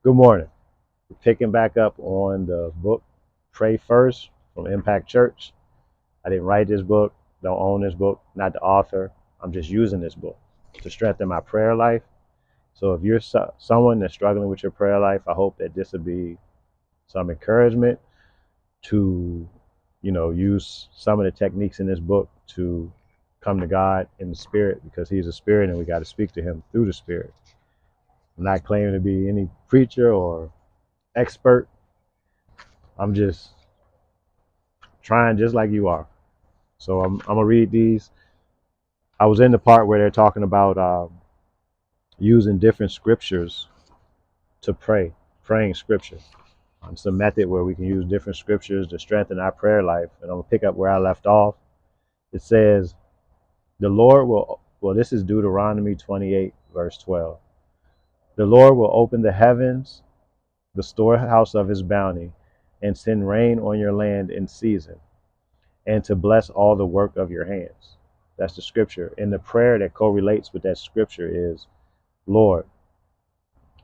Good morning. We're picking back up on the book Pray First from Impact Church. I didn't write this book, don't own this book, not the author. I'm just using this book to strengthen my prayer life. So if you're someone that's struggling with your prayer life, I hope that this will be some encouragement to, use some of the techniques in this book to come to God in the spirit because he's a spirit and we got to speak to him through the spirit. I'm not claiming to be any preacher or expert. I'm just trying just like you are. So I'm gonna read these. I was in the part where they're talking about using different scriptures to pray, praying scripture. It's a method where we can use different scriptures to strengthen our prayer life. And I'm gonna pick up where I left off. It says, "The Lord will." Well, this is Deuteronomy 28, verse 12. "The Lord will open the heavens, the storehouse of His bounty, and send rain on your land in season, and to bless all the work of your hands." That's the scripture. And the prayer that correlates with that scripture is, Lord,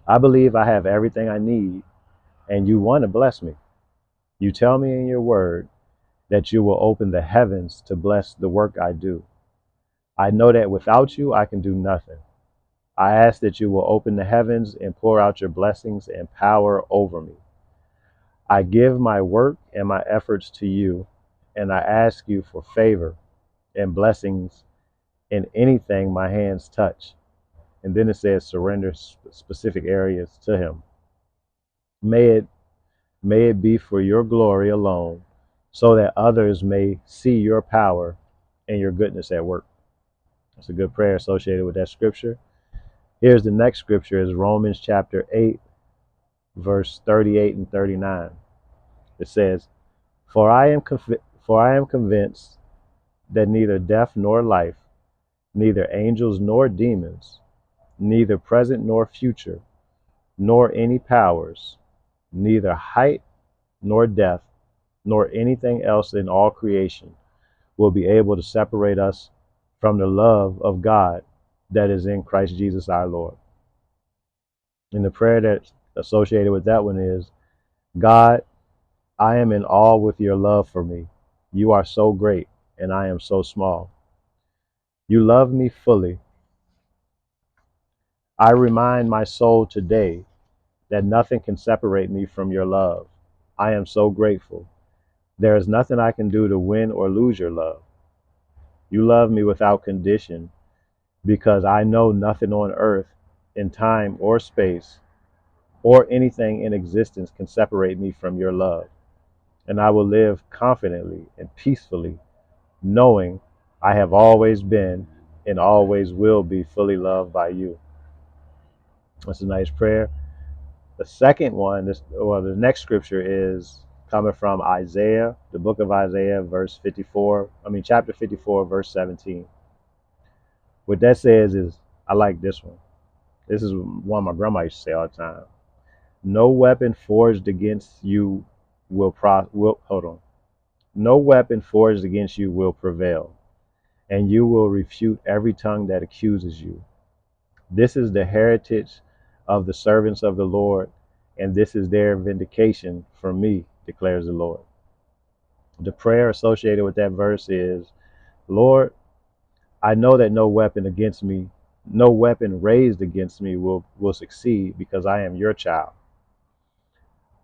I believe I have everything I need and you want to bless me. You tell me in your word that you will open the heavens to bless the work I do. I know that without you, I can do nothing. I ask that you will open the heavens and pour out your blessings and power over me. I give my work and my efforts to you, and I ask you for favor and blessings in anything my hands touch. And then it says surrender specific areas to him. May it may it be for your glory alone, so that others may see your power and your goodness at work. That's a good prayer associated with that scripture. Here's the next scripture is Romans chapter 8, verse 38 and 39. It says, For I am convinced that neither death nor life, neither angels nor demons, neither present nor future, nor any powers, neither height nor depth, nor anything else in all creation will be able to separate us from the love of God that is in Christ Jesus our Lord. And the prayer that's associated with that one is, God, I am in awe with your love for me. You are so great, and I am so small. You love me fully. I remind my soul today that nothing can separate me from your love. I am so grateful. There is nothing I can do to win or lose your love. You love me without condition because I know nothing on earth, in time or space, or anything in existence can separate me from your love. And I will live confidently and peacefully, knowing I have always been and always will be fully loved by you. That's a nice prayer. The second one, the next scripture is coming from Isaiah, the book of Isaiah, chapter 54, verse 17. What that says is, I like this one. This is one my grandma used to say all the time. No weapon forged against you will hold on. No weapon forged against you will prevail, and you will refute every tongue that accuses you. This is the heritage of the servants of the Lord, and this is their vindication from me, declares the Lord. The prayer associated with that verse is, Lord, I know that no weapon raised against me will succeed because I am your child.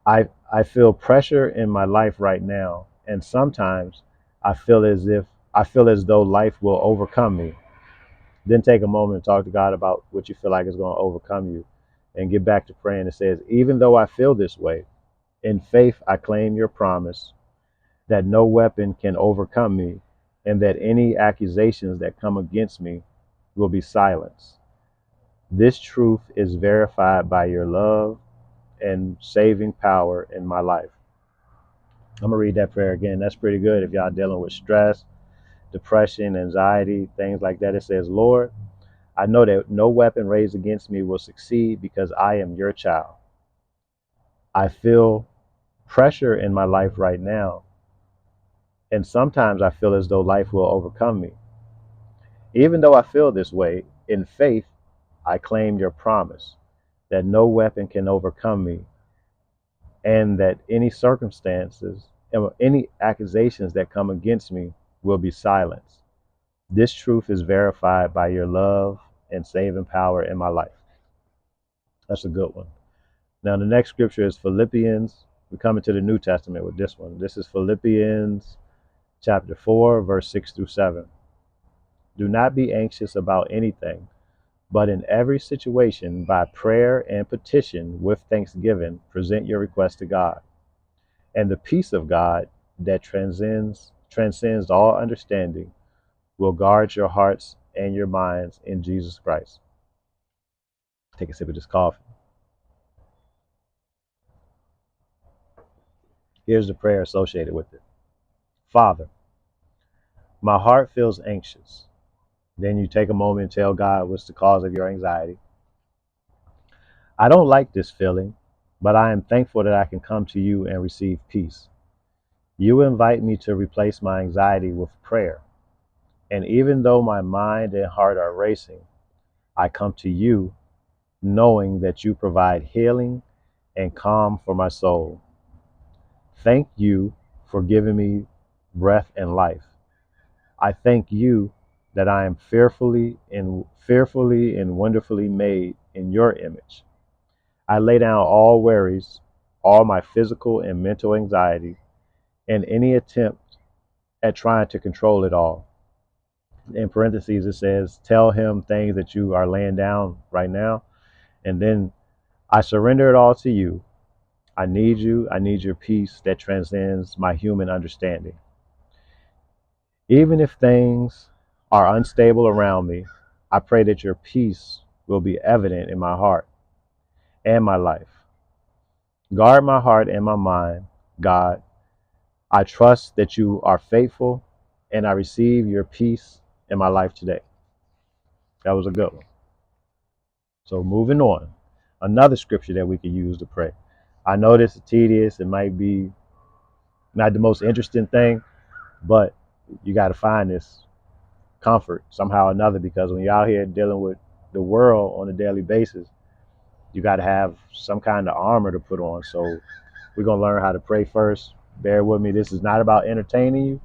I feel pressure in my life right now, and sometimes I feel as though life will overcome me. Then take a moment and talk to God about what you feel like is going to overcome you and get back to praying. It says, even though I feel this way, in faith I claim your promise that no weapon can overcome me and that any accusations that come against me will be silenced. This truth is verified by your love and saving power in my life. I'm going to read that prayer again. That's pretty good if y'all dealing with stress, depression, anxiety, things like that. It says, Lord, I know that no weapon raised against me will succeed because I am your child. I feel pressure in my life right now, and sometimes I feel as though life will overcome me. Even though I feel this way, in faith, I claim your promise that no weapon can overcome me, and that any circumstances, any accusations that come against me will be silenced. This truth is verified by your love and saving power in my life. That's a good one. Now, the next scripture is Philippians. We're coming to the New Testament with this one. This is Philippians chapter 4, verse 6 through 7. Do not be anxious about anything, but in every situation, by prayer and petition with thanksgiving, present your request to God. And the peace of God that transcends all understanding will guard your hearts and your minds in Jesus Christ. Take a sip of this coffee. Here's the prayer associated with it. Father, my heart feels anxious. Then you take a moment and tell God what's the cause of your anxiety. I don't like this feeling, but I am thankful that I can come to you and receive peace. You invite me to replace my anxiety with prayer. And even though my mind and heart are racing, I come to you knowing that you provide healing and calm for my soul. Thank you for giving me breath and life. I thank you that I am fearfully and wonderfully made in your image. I lay down all worries, all my physical and mental anxiety, and any attempt at trying to control it all. In parentheses, it says, tell him things that you are laying down right now. And then I surrender it all to you. I need you. I need your peace that transcends my human understanding. Even if things are unstable around me, I pray that your peace will be evident in my heart and my life. Guard my heart and my mind, God. I trust that you are faithful, and I receive your peace in my life today. That was a good one. So moving on, another scripture that we could use to pray. I know this is tedious. It might be not the most interesting thing, but you got to find this comfort somehow or another, because when you're out here dealing with the world on a daily basis, you got to have some kind of armor to put on. So we're going to learn how to pray first. Bear with me. This is not about entertaining you.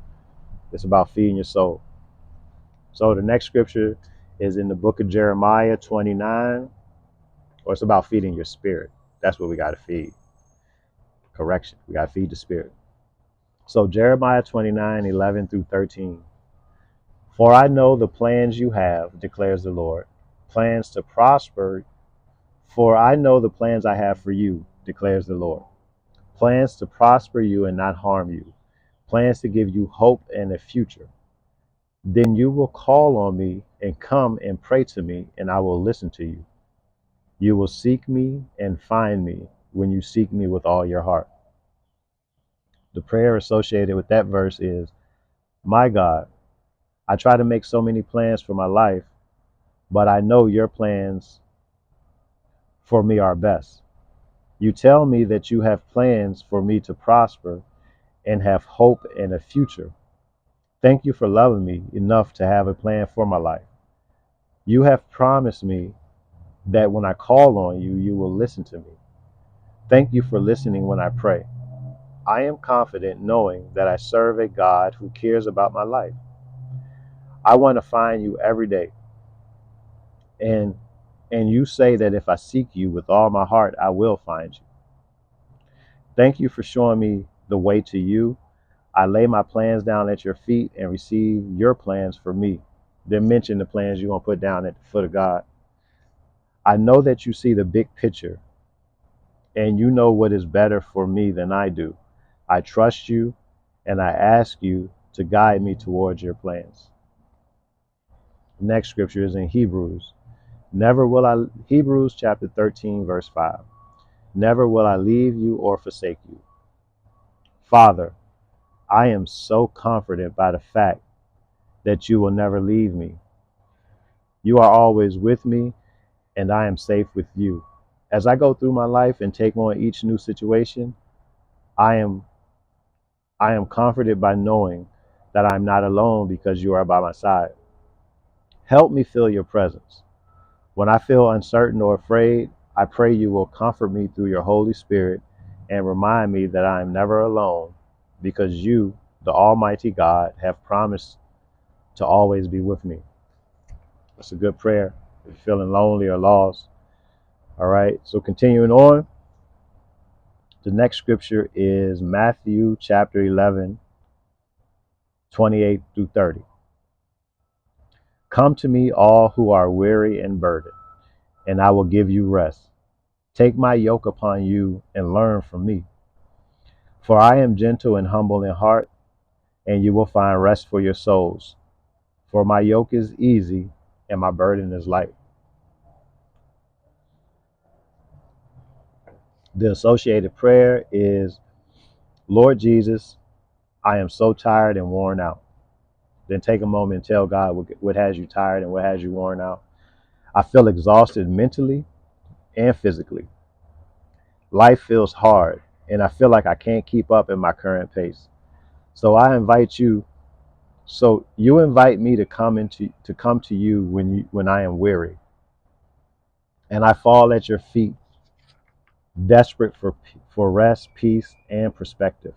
It's about feeding your soul. So the next scripture is in the book of Jeremiah 29, or it's about feeding your spirit. That's what we got to feed. Correction. We got to feed the spirit. So Jeremiah 29, 11 through 13. For I know the plans you have, declares the Lord, plans to prosper. For I know the plans I have for you, declares the Lord, plans to prosper you and not harm you, plans to give you hope and a future. Then you will call on me and come and pray to me, and I will listen to you. You will seek me and find me when you seek me with all your heart. The prayer associated with that verse is, my God, I try to make so many plans for my life, but I know your plans for me are best. You tell me that you have plans for me to prosper and have hope and a future. Thank you for loving me enough to have a plan for my life. You have promised me that when I call on you, you will listen to me. Thank you for listening when I pray. I am confident knowing that I serve a God who cares about my life. I want to find you every day. And you say that if I seek you with all my heart, I will find you. Thank you for showing me the way to you. I lay my plans down at your feet and receive your plans for me. Then mention the plans you're going to put down at the foot of God. I know that you see the big picture and you know what is better for me than I do. I trust you and I ask you to guide me towards your plans. Next scripture is in Hebrews. Hebrews chapter 13, verse 5. Never will I leave you or forsake you. Father, I am so comforted by the fact that you will never leave me. You are always with me, and I am safe with you. As I go through my life and take on each new situation, I am comforted by knowing that I'm not alone because you are by my side. Help me feel your presence. When I feel uncertain or afraid, I pray you will comfort me through your Holy Spirit and remind me that I am never alone because you, the Almighty God, have promised to always be with me. That's a good prayer if you're feeling lonely or lost. All right, so continuing on, the next scripture is Matthew chapter 11, 28 through 30. Come to me, all who are weary and burdened, and I will give you rest. Take my yoke upon you and learn from me. For I am gentle and humble in heart, and you will find rest for your souls. For my yoke is easy and my burden is light. The associated prayer is, Lord Jesus, I am so tired and worn out. Then take a moment and tell God what has you tired and what has you worn out. I feel exhausted mentally and physically. Life feels hard, and I feel like I can't keep up in my current pace. So I invite you. So you invite me to come to you when I am weary, and I fall at your feet, desperate for rest, peace, and perspective.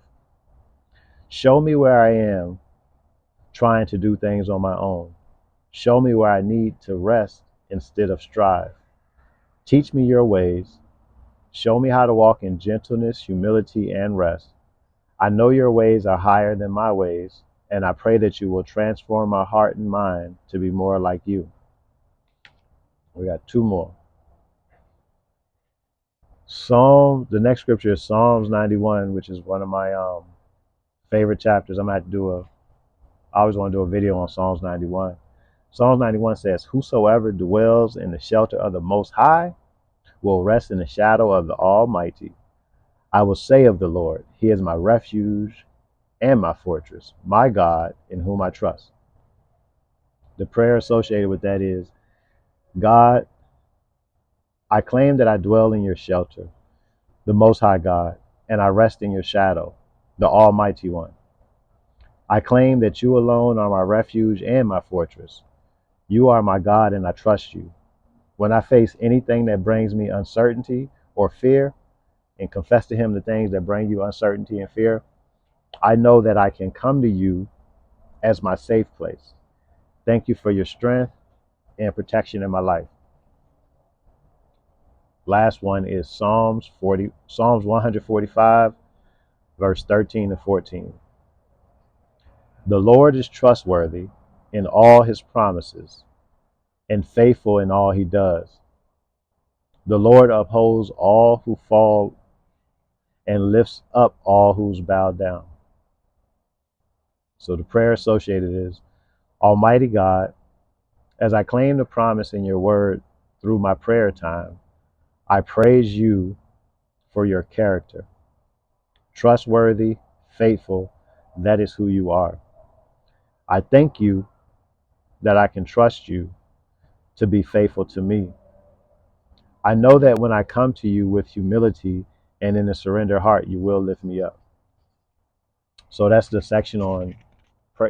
Show me where I am trying to do things on my own. Show me where I need to rest instead of strive. Teach me your ways. Show me how to walk in gentleness, humility, and rest. I know your ways are higher than my ways, and I pray that you will transform my heart and mind to be more like you. We got two more. The next scripture is Psalms 91, which is one of my favorite chapters. I always want to do a video on Psalms 91. Psalms 91 says, whosoever dwells in the shelter of the Most High will rest in the shadow of the Almighty. I will say of the Lord, he is my refuge and my fortress, my God in whom I trust. The prayer associated with that is, God, I claim that I dwell in your shelter, the Most High God, and I rest in your shadow, the Almighty One. I claim that you alone are my refuge and my fortress. You are my God and I trust you. When I face anything that brings me uncertainty or fear, and confess to him the things that bring you uncertainty and fear, I know that I can come to you as my safe place. Thank you for your strength and protection in my life. Last one is Psalms 145, verse 13 to 14. The Lord is trustworthy in all his promises and faithful in all he does. The Lord upholds all who fall and lifts up all who's bowed down. So the prayer associated is, Almighty God, as I claim the promise in your word through my prayer time, I praise you for your character. Trustworthy, faithful, that is who you are. I thank you that I can trust you to be faithful to me. I know that when I come to you with humility and in a surrendered heart, you will lift me up. So that's the section on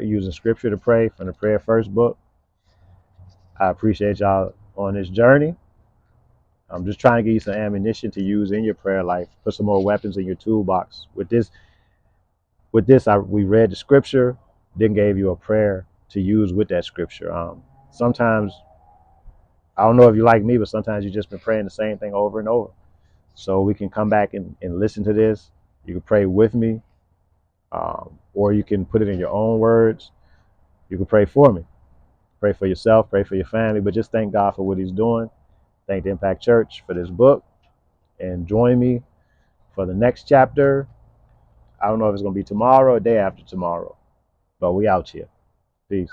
using scripture to pray from the Prayer First book. I appreciate y'all on this journey. I'm just trying to give you some ammunition to use in your prayer life. Put some more weapons in your toolbox. With this, we read the scripture, then gave you a prayer to use with that scripture. Sometimes, I don't know if you like me, but sometimes you just been praying the same thing over and over. So we can come back and listen to this. You can pray with me, or you can put it in your own words. You can pray for me. Pray for yourself, pray for your family, but just thank God for what he's doing. Thank the Impact Church for this book, and join me for the next chapter. I don't know if it's going to be tomorrow or day after tomorrow, but we out here. Peace.